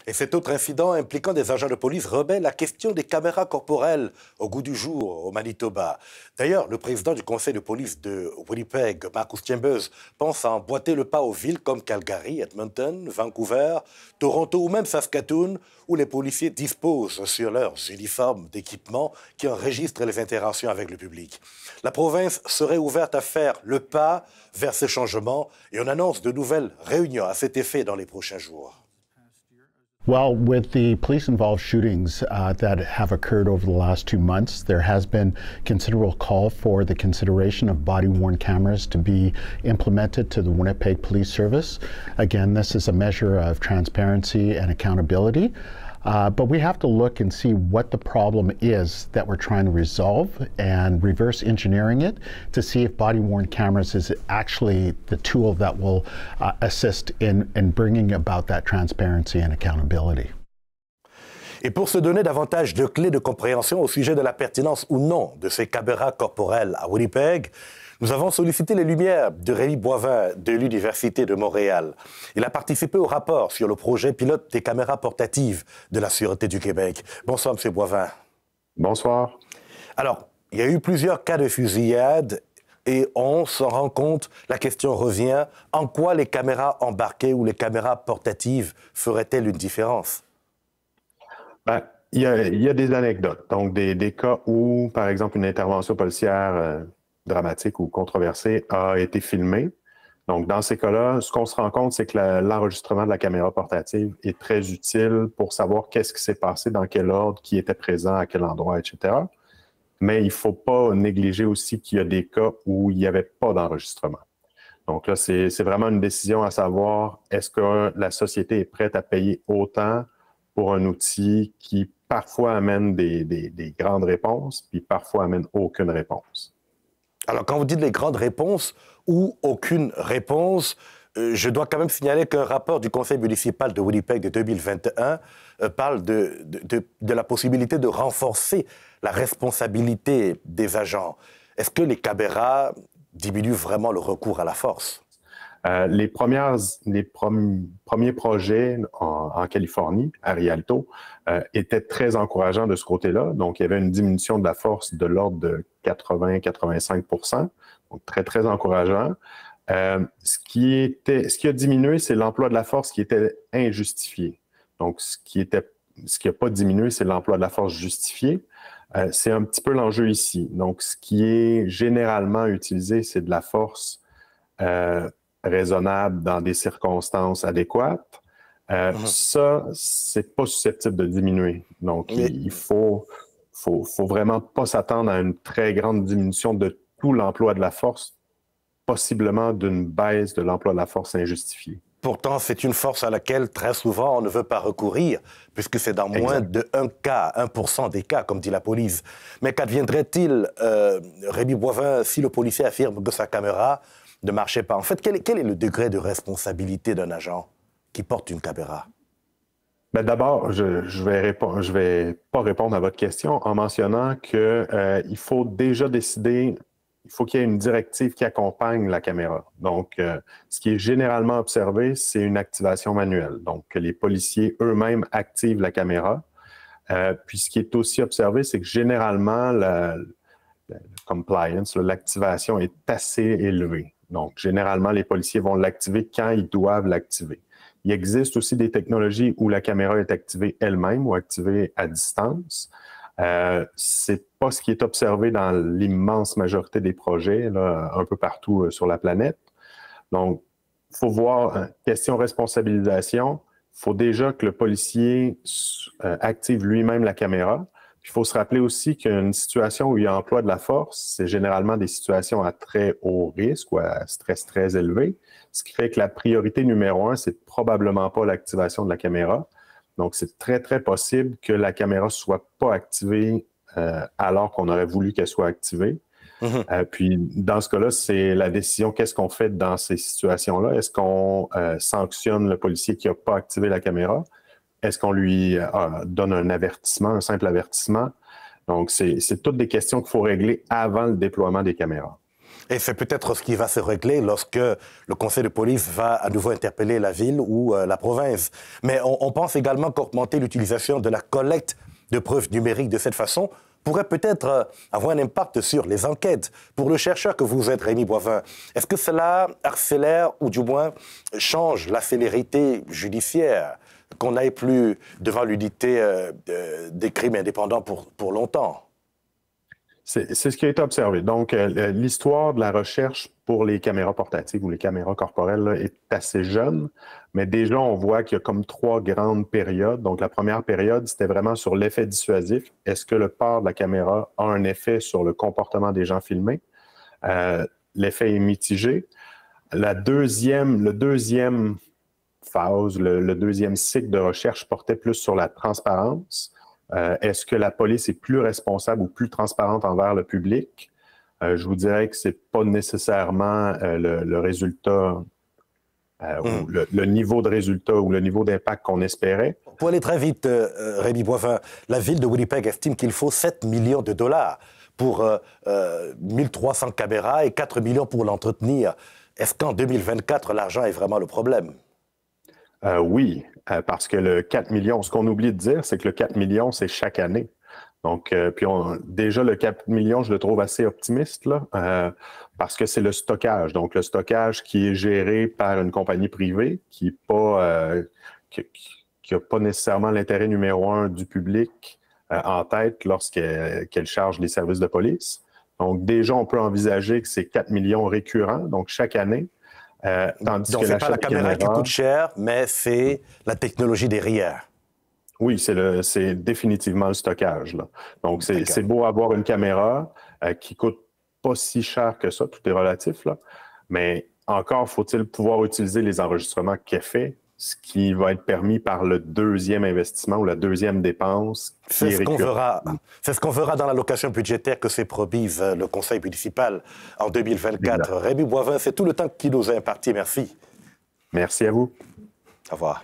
Et cet autre incident impliquant des agents de police remet la question des caméras corporelles au goût du jour au Manitoba. D'ailleurs, le président du conseil de police de Winnipeg, Marcus Chambers, pense à emboîter le pas aux villes comme Calgary, Edmonton, Vancouver, Toronto ou même Saskatoon, où les policiers disposent sur leurs uniformes d'équipement qui enregistrent les interactions avec le public. La province serait ouverte à faire le pas vers ces changements et on annonce de nouvelles réunions à cet effet dans les prochains jours. Well, with the police-involved shootings that have occurred over the last 2 months, there has been considerable call for the consideration of body-worn cameras to be implemented to the Winnipeg Police Service. Again, this is a measure of transparency and accountability. But we have to look and see what the problem is that we're trying to resolve and reverse engineering it to see if body-worn cameras is actually the tool that will assist in bringing about that transparency and accountability. Et pour se donner davantage de clés de compréhension au sujet de la pertinence ou non de ces caméras corporelles à Winnipeg, nous avons sollicité les lumières de Rémi Boivin de l'Université de Montréal. Il a participé au rapport sur le projet pilote des caméras portatives de la Sûreté du Québec. Bonsoir, M. Boivin. Bonsoir. Alors, il y a eu plusieurs cas de fusillade et on s'en rend compte, la question revient, en quoi les caméras embarquées ou les caméras portatives feraient-elles une différence? Il y a des anecdotes, donc des cas où, par exemple, une intervention policière dramatique ou controversée a été filmée. Donc, dans ces cas-là, ce qu'on se rend compte, c'est que l'enregistrement de la caméra portative est très utile pour savoir qu'est-ce qui s'est passé, dans quel ordre, qui était présent, à quel endroit, etc. Mais il ne faut pas négliger aussi qu'il y a des cas où il n'y avait pas d'enregistrement. Donc là, c'est vraiment une décision à savoir, est-ce que la société est prête à payer autant pour un outil qui parfois amène des grandes réponses, puis parfois amène aucune réponse. Alors, quand vous dites les grandes réponses ou aucune réponse, je dois quand même signaler qu'un rapport du conseil municipal de Winnipeg de 2021 parle de la possibilité de renforcer la responsabilité des agents. Est-ce que les caméras diminuent vraiment le recours à la force? Les premiers projets en Californie, à Rialto, étaient très encourageants de ce côté-là. Donc, il y avait une diminution de la force de l'ordre de 80-85 %, donc très, très encourageant. Ce qui a diminué, c'est l'emploi de la force qui était injustifié. Donc, ce qui n'a pas diminué, c'est l'emploi de la force justifié. C'est un petit peu l'enjeu ici. Donc, ce qui est généralement utilisé, c'est de la force raisonnable dans des circonstances adéquates. Ça, c'est pas susceptible de diminuer. Donc, il faut vraiment pas s'attendre à une très grande diminution de tout l'emploi de la force, possiblement d'une baisse de l'emploi de la force injustifiée. Pourtant, c'est une force à laquelle, très souvent, on ne veut pas recourir, puisque c'est dans moins de 1% des cas, comme dit la police. Mais qu'adviendrait-il, Rémi Boivin, si le policier affirme que sa caméra ne marchait pas? En fait, quel est le degré de responsabilité d'un agent qui porte une caméra? D'abord, je vais pas répondre à votre question en mentionnant qu'il faut déjà décider, il faut qu'il y ait une directive qui accompagne la caméra. Donc, ce qui est généralement observé, c'est une activation manuelle. Donc, que les policiers eux-mêmes activent la caméra. Puis, ce qui est aussi observé, c'est que généralement, le compliance, l'activation est assez élevée. Donc, généralement, les policiers vont l'activer quand ils doivent l'activer. Il existe aussi des technologies où la caméra est activée elle-même ou activée à distance. C'est pas ce qui est observé dans l'immense majorité des projets, là, un peu partout sur la planète. Donc, il faut voir, question responsabilisation, il faut déjà que le policier active lui-même la caméra. Il faut se rappeler aussi qu'une situation où il y a emploi de la force, c'est généralement des situations à très haut risque ou à stress très élevé, ce qui fait que la priorité numéro 1, c'est probablement pas l'activation de la caméra. Donc, c'est très, très possible que la caméra ne soit pas activée alors qu'on aurait voulu qu'elle soit activée. Puis, dans ce cas-là, c'est la décision, qu'est-ce qu'on fait dans ces situations-là? Est-ce qu'on sanctionne le policier qui n'a pas activé la caméra? Est-ce qu'on lui donne un avertissement, un simple avertissement? Donc, c'est toutes des questions qu'il faut régler avant le déploiement des caméras. Et c'est peut-être ce qui va se régler lorsque le conseil de police va à nouveau interpeller la ville ou la province. Mais on pense également qu'augmenter l'utilisation de la collecte de preuves numériques de cette façon pourrait peut-être avoir un impact sur les enquêtes. Pour le chercheur que vous êtes, Rémi Boivin, est-ce que cela accélère ou du moins change la célérité judiciaire, qu'on n'aille plus devant l'unité des crimes indépendants pour longtemps? C'est ce qui a été observé. Donc, l'histoire de la recherche pour les caméras portatives ou les caméras corporelles là, est assez jeune, mais déjà, on voit qu'il y a comme 3 grandes périodes. Donc, la première période, c'était vraiment sur l'effet dissuasif. Est-ce que le port de la caméra a un effet sur le comportement des gens filmés? L'effet est mitigé. Le deuxième phase, le deuxième cycle de recherche portait plus sur la transparence. Est-ce que la police est plus responsable ou plus transparente envers le public? Je vous dirais que ce n'est pas nécessairement le résultat ou le niveau de résultat ou le niveau d'impact qu'on espérait. Pour aller très vite, Rémi Boivin, la ville de Winnipeg estime qu'il faut 7 millions de dollars pour 1300 caméras et 4 millions pour l'entretenir. Est-ce qu'en 2024, l'argent est vraiment le problème? Oui, parce que le 4 millions, ce qu'on oublie de dire, c'est que le 4 millions, c'est chaque année. Donc, déjà, le 4 millions, je le trouve assez optimiste, là, parce que c'est le stockage. Donc, le stockage qui est géré par une compagnie privée qui n'a pas nécessairement l'intérêt numéro 1 du public en tête lorsqu'elle charge les services de police. Donc, déjà, on peut envisager que c'est 4 millions récurrents, donc chaque année. Donc, ce n'est pas la caméra qui coûte cher, mais c'est la technologie derrière. Oui, c'est définitivement le stockage, là. Donc, c'est beau avoir une caméra qui coûte pas si cher que ça, tout est relatif, là. Mais encore faut-il pouvoir utiliser les enregistrements qu'elle fait, ce qui va être permis par le deuxième investissement ou la deuxième dépense. C'est ce qu'on verra dans l'allocation budgétaire que s'est promise le conseil municipal en 2024. Rémi Boivin, c'est tout le temps qui nous est imparti. Merci. Merci à vous. Au revoir.